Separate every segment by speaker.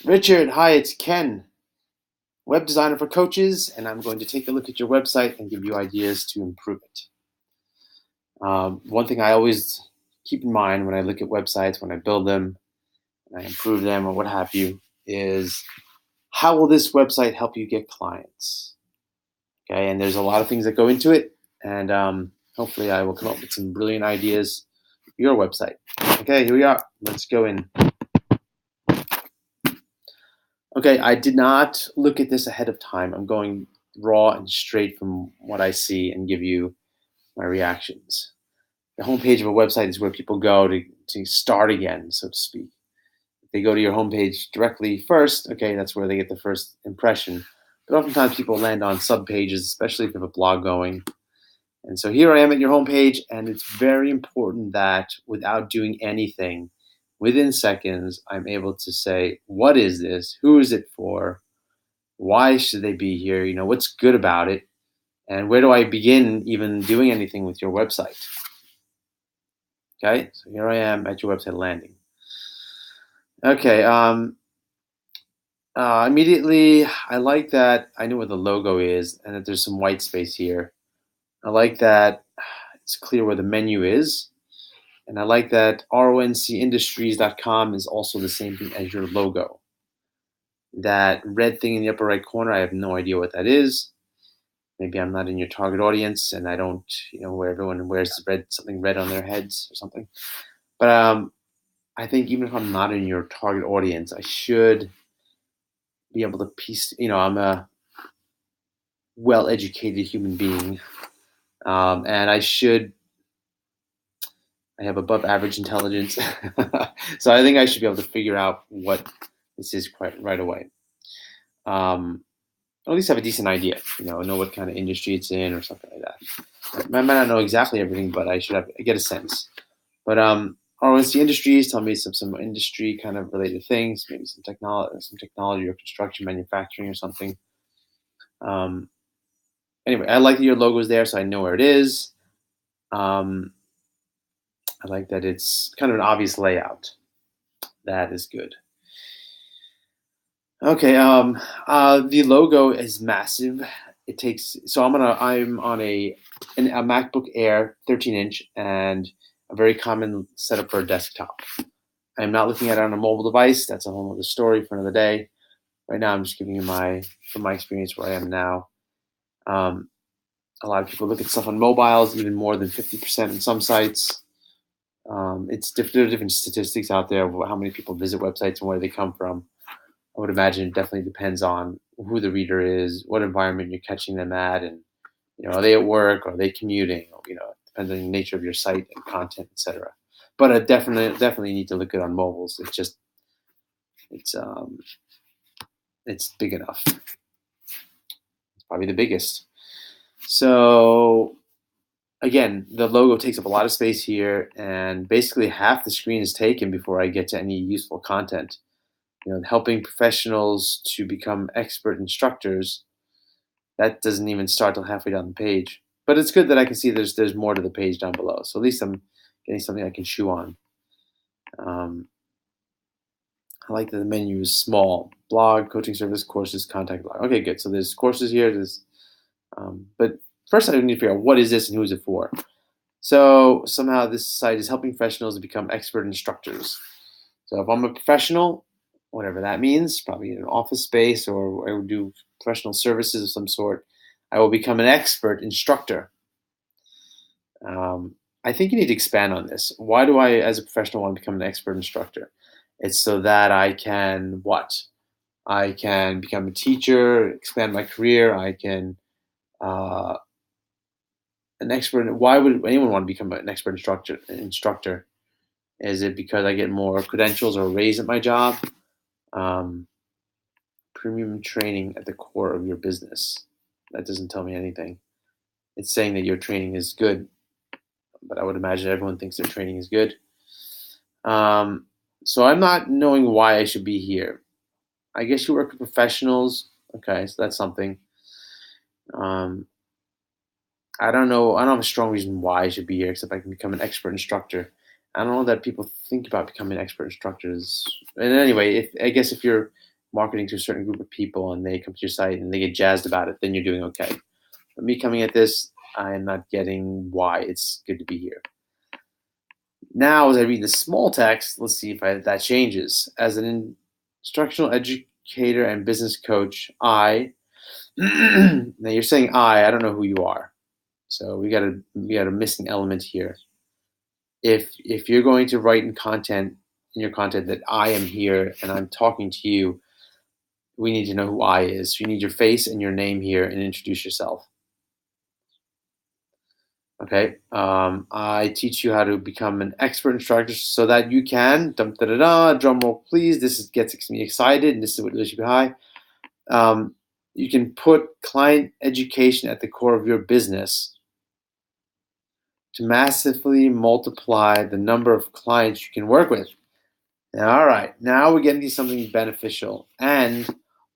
Speaker 1: Richard, hi, it's Ken, web designer for coaches, and I'm going to take a look at your website and give you ideas to improve it. One thing I always keep in mind when I look at websites, when I build them, and I improve them, or what have you, is how will this website help you get clients? Okay, and there's a lot of things that go into it, and hopefully I will come up with some brilliant ideas for your website. Okay, here we are. Let's go in. Okay, I did not look at this ahead of time. I'm going raw and straight from what I see and give you my reactions. The homepage of a website is where people go to start again, so to speak. If they go to your homepage directly first, okay, that's where they get the first impression. But oftentimes people land on sub pages, especially if you have a blog going. And so here I am at your homepage, and it's very important that without doing anything, within seconds, I'm able to say, what is this? Who is it for? Why should they be here? What's good about it? And where do I begin even doing anything with your website? Okay, so here I am at your website landing. Okay, immediately I like that I know where the logo is and that there's some white space here. I like that it's clear where the menu is. And I like that ronc-industries.com is also the same thing as your logo. That red thing in the upper right corner, I have no idea what that is. Maybe I'm not in your target audience and I don't, where everyone wears something red on their heads or something. But I think even if I'm not in your target audience, I should be able to piece, I'm a well-educated human being. And I have above average intelligence. So I think I should be able to figure out what this is quite right away. Or at least have a decent idea, know what kind of industry it's in or something like that. I might not know exactly everything, but I should get a sense. But RONC Industries tell me some industry kind of related things, maybe some technology or construction, manufacturing or something. Anyway, I like that your logo is there, so I know where it is. I like that it's kind of an obvious layout. That is good. Okay, the logo is massive. It takes I'm on a MacBook Air 13-inch and a very common setup for a desktop. I'm not looking at it on a mobile device. That's a whole other story for another day. Right now, I'm just giving you from my experience where I am now. A lot of people look at stuff on mobiles, even more than 50% in some sites. There are different statistics out there of how many people visit websites and where they come from. I would imagine it definitely depends on who the reader is, what environment you're catching them at, and are they at work, or are they commuting? It depends on the nature of your site and content, etc. But I definitely need to look at it on mobiles. It's big enough. It's probably the biggest. So again, the logo takes up a lot of space here, and basically half the screen is taken before I get to any useful content. Helping professionals to become expert instructors, that doesn't even start till halfway down the page. But it's good that I can see there's more to the page down below. So at least I'm getting something I can chew on. I like that the menu is small. Blog, coaching service, courses, contact blog. Okay, good. So there's courses here. But first I need to figure out what is this and who is it for. So somehow this site is helping professionals to become expert instructors. So if I'm a professional, whatever that means, probably in an office space or I would do professional services of some sort, I will become an expert instructor. I think you need to expand on this. Why do I, as a professional, want to become an expert instructor? It's so that I can what? I can become a teacher, expand my career. I can an expert. Why would anyone want to become an expert instructor? Is it because I get more credentials or a raise at my job? Premium training at the core of your business. That doesn't tell me anything. It's saying that your training is good, but I would imagine everyone thinks their training is good. So I'm not knowing why I should be here. I guess you work with professionals. Okay, so that's something. I don't know. I don't have a strong reason why I should be here, except I can become an expert instructor. I don't know that people think about becoming expert instructors. And anyway, I guess if you're marketing to a certain group of people and they come to your site and they get jazzed about it, then you're doing okay. But me coming at this, I am not getting why it's good to be here. Now, as I read the small text, let's see if that changes. As an instructional educator and business coach, now you're saying I don't know who you are. So we got a missing element here. If you're going to write in your content that I am here and I'm talking to you, we need to know who I is. So you need your face and your name here and introduce yourself. Okay. I teach you how to become an expert instructor so that you can, dum da da da, drum roll please. Gets me excited, and this is what lifts you high. You can put client education at the core of your business to massively multiply the number of clients you can work with. All right, now we're getting to something beneficial and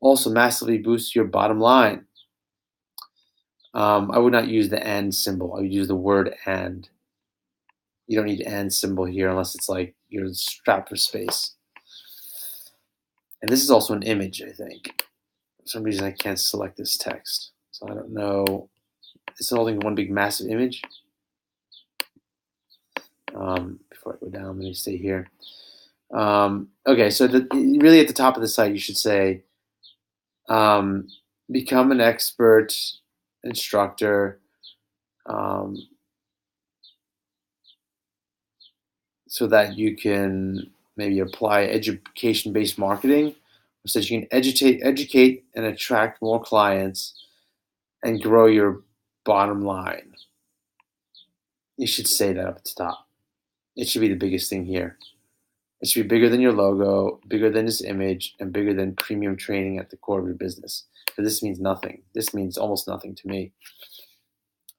Speaker 1: also massively boost your bottom line. I would not use the and symbol. I would use the word and. You don't need and symbol here unless it's like you're strapped for space. And this is also an image, I think. For some reason I can't select this text. So I don't know. It's holding one big massive image. Before I go down, let me stay here. Okay, so really at the top of the site, you should say, become an expert instructor so that you can maybe apply education-based marketing, so that you can educate and attract more clients and grow your bottom line. You should say that up at the top. It should be the biggest thing here. It should be bigger than your logo, bigger than this image, and bigger than premium training at the core of your business. But this means nothing. This means almost nothing to me.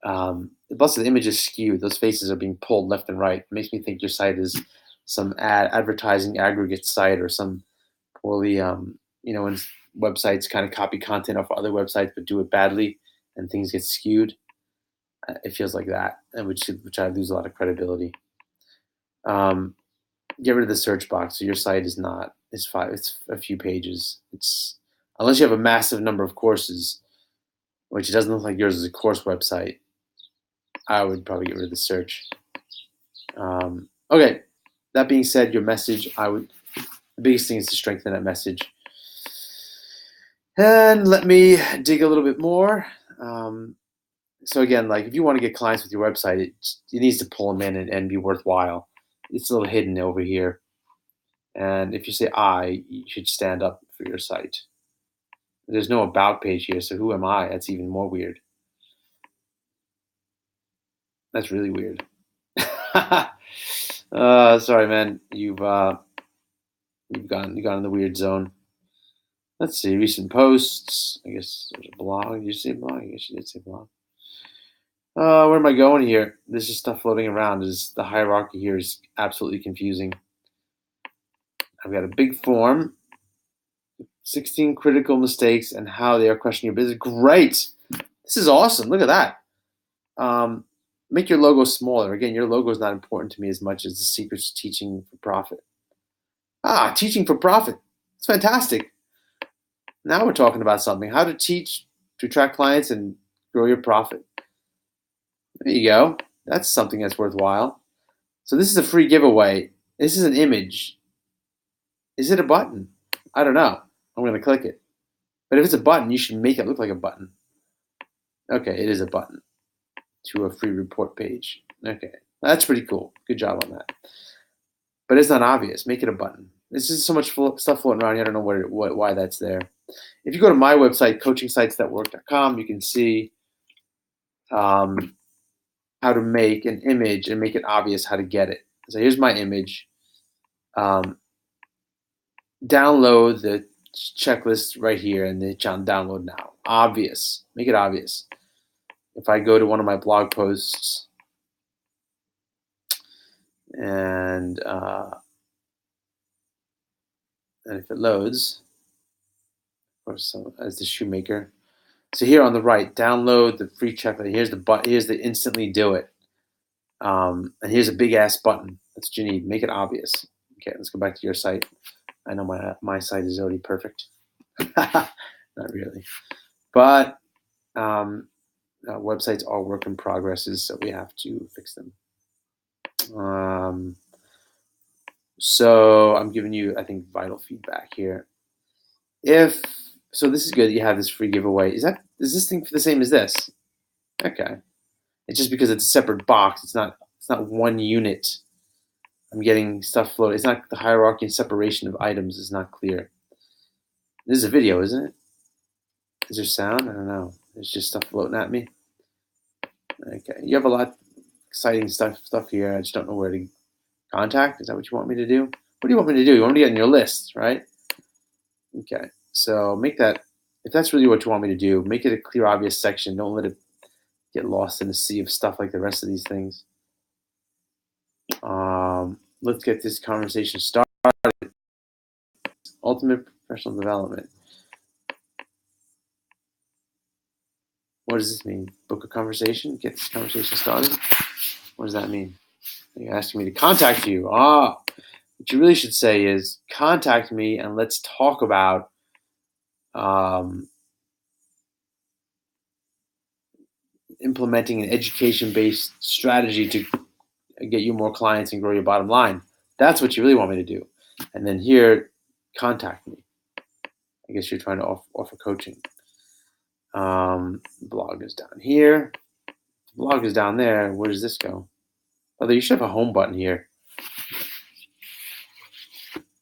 Speaker 1: Plus, the image is skewed. Those faces are being pulled left and right. It makes me think your site is some advertising aggregate site or some poorly, when websites kind of copy content off other websites but do it badly and things get skewed. It feels like that, and which I lose a lot of credibility. Get rid of the search box. So your site is not. It's a few pages. It's unless you have a massive number of courses, which it doesn't look like yours is a course website. I would probably get rid of the search. Okay. That being said, your message, the biggest thing is to strengthen that message. And let me dig a little bit more. So again, like if you want to get clients with your website, it needs to pull them in and be worthwhile. It's a little hidden over here. And if you say I, you should stand up for your site. There's no about page here, so who am I? That's even more weird. That's really weird. Sorry, man. You've gone in the weird zone. Let's see. Recent posts. I guess there's a blog. Did you say blog? I guess you did say blog. Where am I going here? There's just stuff floating around. The hierarchy here is absolutely confusing. I've got a big form. 16 critical mistakes and how they are crushing your business. Great. This is awesome. Look at that. Make your logo smaller. Again, your logo is not important to me as much as the secrets to teaching for profit. Teaching for profit. It's fantastic. Now we're talking about something. How to teach to attract clients and grow your profit. There you go. That's something that's worthwhile. So this is a free giveaway. This is an image. Is it a button? I don't know. I'm going to click it. But if it's a button, you should make it look like a button. Okay, it is a button to a free report page. Okay, that's pretty cool. Good job on that. But it's not obvious. Make it a button. There's just so much stuff floating around here. I don't know why that's there. If you go to my website, coachingsitesthatwork.com, you can see how to make an image and make it obvious how to get it. So here's my image. Download the checklist right here and then download now. Obvious. Make it obvious. If I go to one of my blog posts and if it loads, of course, as the shoemaker. So here on the right, download the free checklist. Here's the button. Here's the instantly do it. And here's a big ass button. That's what you need. Make it obvious. Okay, let's go back to your site. I know my site is already perfect. Not really. But websites are work in progresses, so we have to fix them. So I'm giving you, I think, vital feedback here. If so, this is good. You have this free giveaway. Is this thing the same as this? Okay. It's just because it's a separate box. It's not one unit. I'm getting stuff floated. It's not the hierarchy and separation of items is not clear. This is a video, isn't it? Is there sound? I don't know. There's just stuff floating at me. Okay. You have a lot of exciting stuff here. I just don't know where to contact. Is that what you want me to do? What do you want me to do? You want me to get in your list, right? Okay. So make that, if that's really what you want me to do, make it a clear, obvious section. Don't let it get lost in a sea of stuff like the rest of these things. Let's get this conversation started. Ultimate professional development. What does this mean? Book a conversation? Get this conversation started? What does that mean? You're asking me to contact you. What you really should say is contact me and let's talk about implementing an education-based strategy to get you more clients and grow your bottom line. That's what you really want me to do. And then here, contact me. I guess you're trying to offer coaching. Blog is down here. Blog is down there. Where does this go? Although you should have a home button here.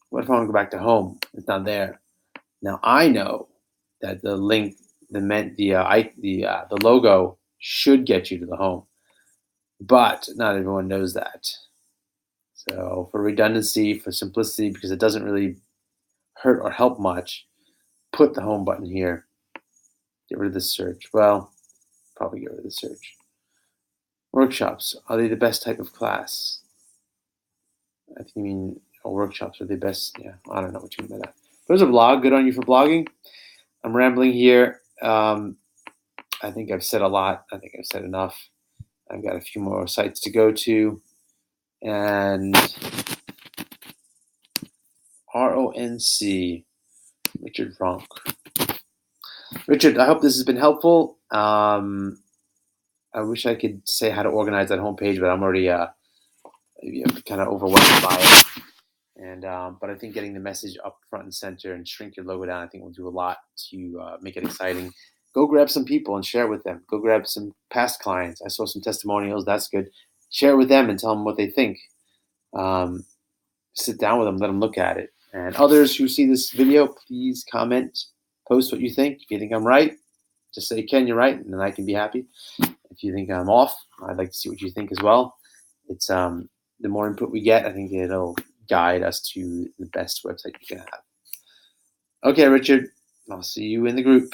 Speaker 1: What if I want to go back to home? It's not there. Now I know that the link, the logo should get you to the home, but not everyone knows that. So for redundancy, for simplicity, because it doesn't really hurt or help much, put the home button here. Get rid of the search. Well, probably get rid of the search. Workshops, are they the best type of class? I think you mean workshops are the best. Yeah, I don't know what you mean by that. There's a blog. Good on you for blogging. I'm rambling here. I think I've said a lot. I think I've said enough. I've got a few more sites to go to. And Ronc, Richard Ronc. Richard, I hope this has been helpful. I wish I could say how to organize that homepage, but I'm already kind of overwhelmed by it. And but I think getting the message up front and center and shrink your logo down, I think will do a lot to make it exciting. Go grab some people and share with them. Go grab some past clients. I saw some testimonials. That's good. Share it with them and tell them what they think. Sit down with them, let them look at it. And others who see this video, please comment, post what you think. If you think I'm right, just say, Ken, you're right, and then I can be happy. If you think I'm off, I'd like to see what you think as well. It's the more input we get, I think it'll guide us to the best website you can have. Okay, Richard, I'll see you in the group.